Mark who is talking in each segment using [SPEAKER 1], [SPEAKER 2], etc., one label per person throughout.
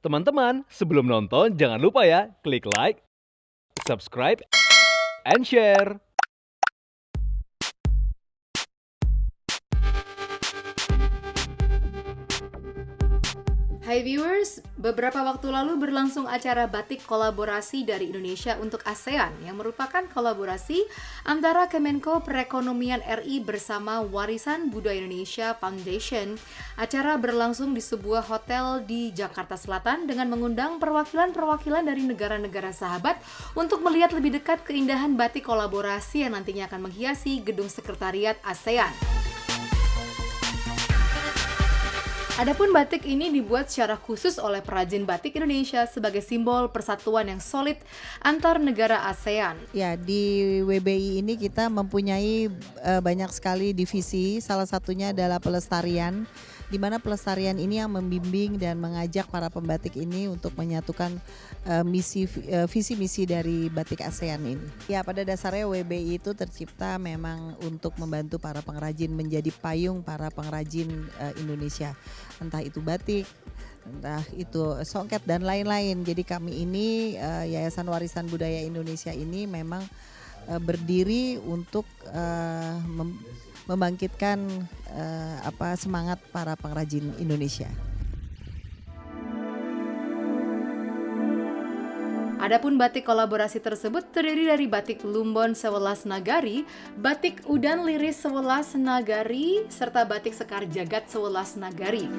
[SPEAKER 1] Teman-teman, sebelum nonton jangan lupa ya, klik like, subscribe, and share.
[SPEAKER 2] Hai viewers, beberapa waktu lalu berlangsung acara batik kolaborasi dari Indonesia untuk ASEAN yang merupakan kolaborasi antara Kemenko Perekonomian RI bersama Warisan Budaya Indonesia Foundation. Acara berlangsung di sebuah hotel di Jakarta Selatan dengan mengundang perwakilan-perwakilan dari negara-negara sahabat untuk melihat lebih dekat keindahan batik kolaborasi yang nantinya akan menghiasi gedung sekretariat ASEAN. Adapun batik ini dibuat secara khusus oleh perajin batik Indonesia sebagai simbol persatuan yang solid antar negara ASEAN.
[SPEAKER 3] Ya, di WBI ini kita mempunyai banyak sekali divisi, salah satunya adalah pelestarian, di mana pelestarian ini yang membimbing dan mengajak para pembatik ini untuk menyatukan visi misi dari batik ASEAN ini. Ya, pada dasarnya WBI itu tercipta memang untuk membantu para pengrajin menjadi payung para pengrajin Indonesia, entah itu batik, entah itu songket dan lain-lain. Jadi kami ini Yayasan Warisan Budaya Indonesia ini memang berdiri untuk membangkitkan semangat para pengrajin Indonesia.
[SPEAKER 2] Adapun batik kolaborasi tersebut terdiri dari batik Lumbon 11 Nagari, batik Udan Liris 11 Nagari, serta batik Sekar Jagad 11 Nagari.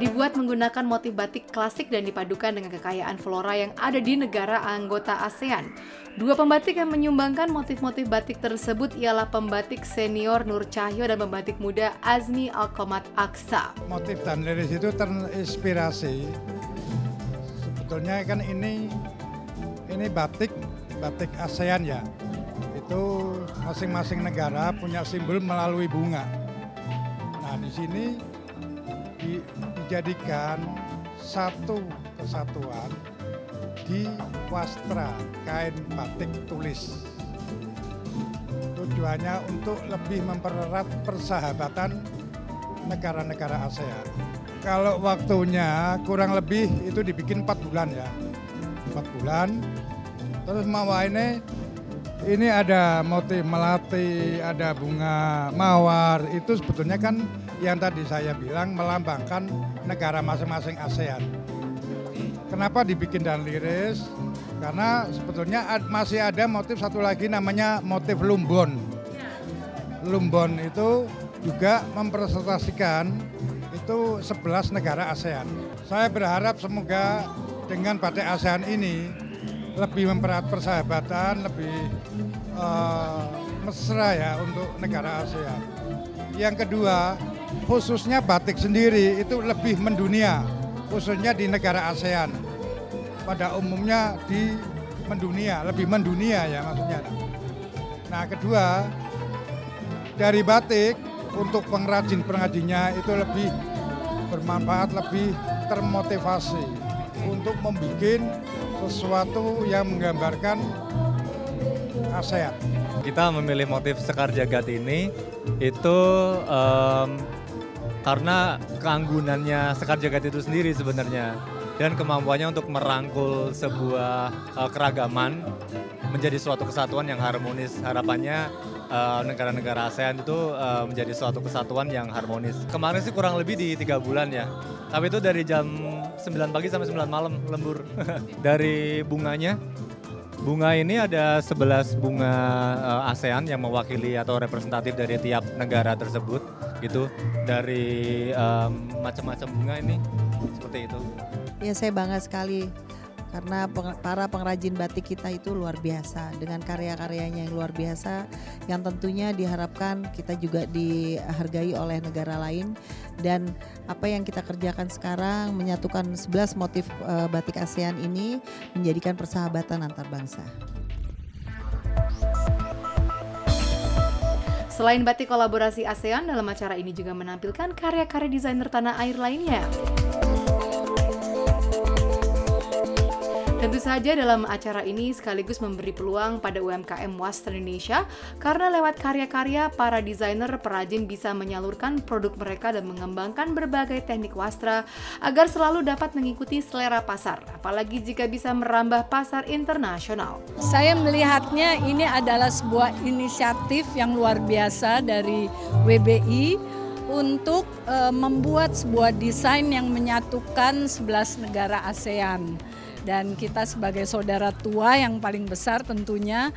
[SPEAKER 2] Dibuat menggunakan motif batik klasik dan dipadukan dengan kekayaan flora yang ada di negara anggota ASEAN. Dua pembatik yang menyumbangkan motif-motif batik tersebut ialah pembatik senior Nur Cahyo dan pembatik muda Azmi Alkomat Aksa.
[SPEAKER 4] Motif dan liris itu terinspirasi. Sebetulnya kan ini batik ASEAN ya. Itu masing-masing negara punya simbol melalui bunga. Nah, di sini dijadikan satu kesatuan di wastra kain batik tulis. Tujuannya untuk lebih mempererat persahabatan negara-negara ASEAN. Kalau waktunya kurang lebih itu dibikin 4 bulan ya. 4 bulan. Terus mawa ini ada motif melati, ada bunga mawar. Itu sebetulnya kan yang tadi saya bilang melambangkan negara masing-masing ASEAN. Kenapa dibikin dan liris? Karena sebetulnya masih ada motif satu lagi namanya motif lumbon. Lumbon itu juga mempresentasikan itu 11 negara ASEAN. Saya berharap semoga dengan batik ASEAN ini lebih mempererat persahabatan, lebih mesra ya untuk negara ASEAN. Yang kedua, khususnya batik sendiri itu lebih mendunia, khususnya di negara ASEAN. Pada umumnya lebih mendunia ya maksudnya. Nah, kedua, dari batik untuk pengrajin-pengrajinnya itu lebih bermanfaat, lebih termotivasi untuk membuat sesuatu yang menggambarkan ASEAN.
[SPEAKER 5] Kita memilih motif Sekar Jagad ini itu karena keanggunannya Sekar Jagad itu sendiri sebenarnya dan kemampuannya untuk merangkul sebuah keragaman menjadi suatu kesatuan yang harmonis. Harapannya negara-negara ASEAN itu menjadi suatu kesatuan yang harmonis. Kemarin sih kurang lebih di 3 bulan ya, tapi itu dari jam 9 pagi sampai 9 malam lembur. Dari bunganya, bunga ini ada 11 bunga ASEAN yang mewakili atau representatif dari tiap negara tersebut gitu. Dari macam-macam bunga ini seperti itu.
[SPEAKER 3] Ya, saya bangga sekali karena para pengrajin batik kita itu luar biasa dengan karya-karyanya yang luar biasa yang tentunya diharapkan kita juga dihargai oleh negara lain. Dan apa yang kita kerjakan sekarang menyatukan 11 motif batik ASEAN ini menjadikan persahabatan antar bangsa.
[SPEAKER 2] Selain batik kolaborasi ASEAN, dalam acara ini juga menampilkan karya-karya desainer tanah air lainnya. Tentu saja dalam acara ini sekaligus memberi peluang pada UMKM wastra Indonesia karena lewat karya-karya para desainer perajin bisa menyalurkan produk mereka dan mengembangkan berbagai teknik wastra agar selalu dapat mengikuti selera pasar, apalagi jika bisa merambah pasar internasional.
[SPEAKER 6] Saya melihatnya ini adalah sebuah inisiatif yang luar biasa dari WBI untuk membuat sebuah desain yang menyatukan 11 negara ASEAN. Dan kita sebagai saudara tua yang paling besar tentunya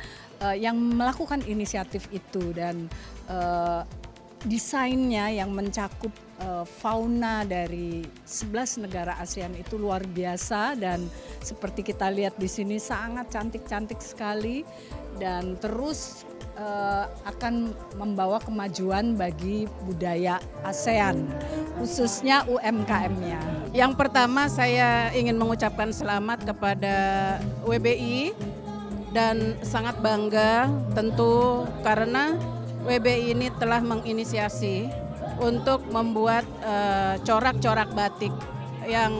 [SPEAKER 6] yang melakukan inisiatif itu, dan desainnya yang mencakup fauna dari 11 negara ASEAN itu luar biasa, dan seperti kita lihat di sini sangat cantik-cantik sekali dan terus akan membawa kemajuan bagi budaya ASEAN, khususnya UMKM-nya.
[SPEAKER 7] Yang pertama saya ingin mengucapkan selamat kepada WBI dan sangat bangga tentu karena WBI ini telah menginisiasi untuk membuat corak-corak batik yang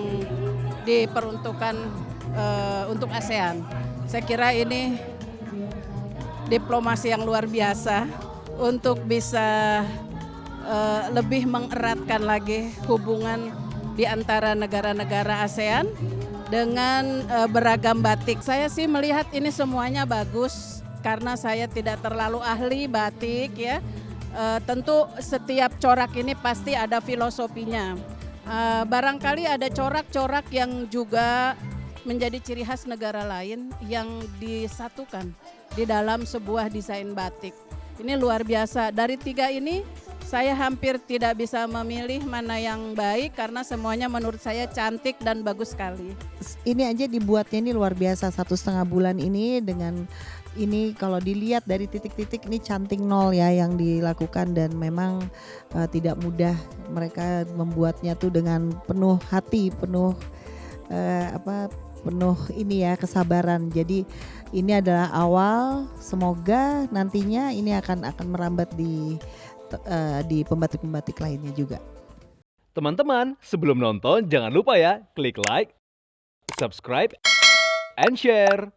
[SPEAKER 7] diperuntukkan untuk ASEAN. Saya kira ini diplomasi yang luar biasa untuk bisa lebih mengeratkan lagi hubungan di antara negara-negara ASEAN dengan beragam batik. Saya sih melihat ini semuanya bagus karena saya tidak terlalu ahli batik ya. Tentu setiap corak ini pasti ada filosofinya. Barangkali ada corak-corak yang juga menjadi ciri khas negara lain yang disatukan di dalam sebuah desain batik. Ini luar biasa. Dari 3 ini saya hampir tidak bisa memilih mana yang baik karena semuanya menurut saya cantik dan bagus sekali.
[SPEAKER 3] Ini aja dibuatnya ini luar biasa, 1,5 bulan ini dengan ini kalau dilihat dari titik-titik ini cantik nol ya yang dilakukan, dan memang tidak mudah mereka membuatnya tuh dengan penuh hati, penuh penuh ini ya kesabaran. Jadi ini adalah awal, semoga nantinya ini akan merambat di pembatik-pembatik lainnya juga.
[SPEAKER 1] Teman-teman, sebelum nonton jangan lupa ya klik like, subscribe, and share.